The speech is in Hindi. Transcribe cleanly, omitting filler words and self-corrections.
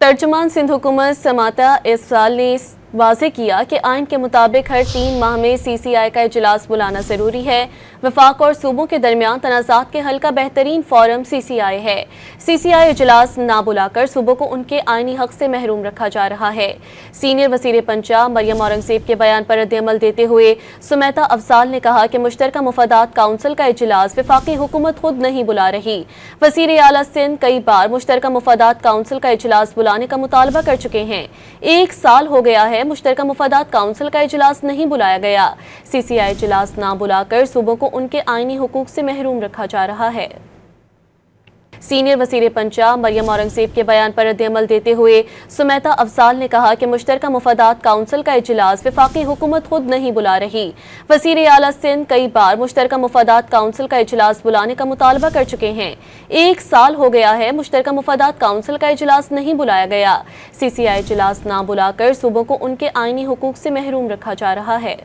तर्जुमान सिंध हुकूमत समाता इस साल ने वाज़े किया कि आइन के मुताबिक हर 3 माह में CCI का इजलास बुलाना ज़रूरी है। वफाक और सूबों के दरमियान तनाज़ात के हल का बेहतरीन फोरम CCI है। CCI इजलास ना बुलाकर सूबों को उनके आइनी हक से महरूम रखा जा रहा है। सीनियर वज़ीर पंजाब मरियम औरंगज़ेब के बयान पर रद्द-ए-अमल देते हुए सुमेता अफजाल ने कहा कि मुश्तरका मुफादात काउंसिल का इजलास वफाकी हुकूमत खुद नहीं बुला रही। वज़ीर आला सिंध कई बार मुश्तरका मुफादात काउंसिल का इजलास बुलाने का मुतालबा कर चुके हैं। 1 साल हो गया है मुश्तरका मुफादात काउंसिल का इजलास नहीं बुलाया गया। CCI इजलास ना बुलाकर सूबों को उनके आइनी हुकूक से महरूम रखा जा रहा है। सीनियर वज़ीर पंजाब मरियम औरंगज़ेब के बयान पर रद्द-ए-अमल देते हुए सुमेता अफजाल ने कहा कि मुश्तरका मुफादात काउंसिल का इजलास वफाकी हुकूमत खुद नहीं बुला रही। वज़ीर आला सिंध कई बार मुश्तरका मुफादात काउंसिल का इजलास बुलाने का मुतालबा कर चुके हैं। 1 साल हो गया है मुश्तरका मुफादात काउंसिल का इजलास नहीं बुलाया गया। CCI इजलास ना बुलाकर सूबों को उनके आइनी हुकूक से महरूम रखा जा रहा है।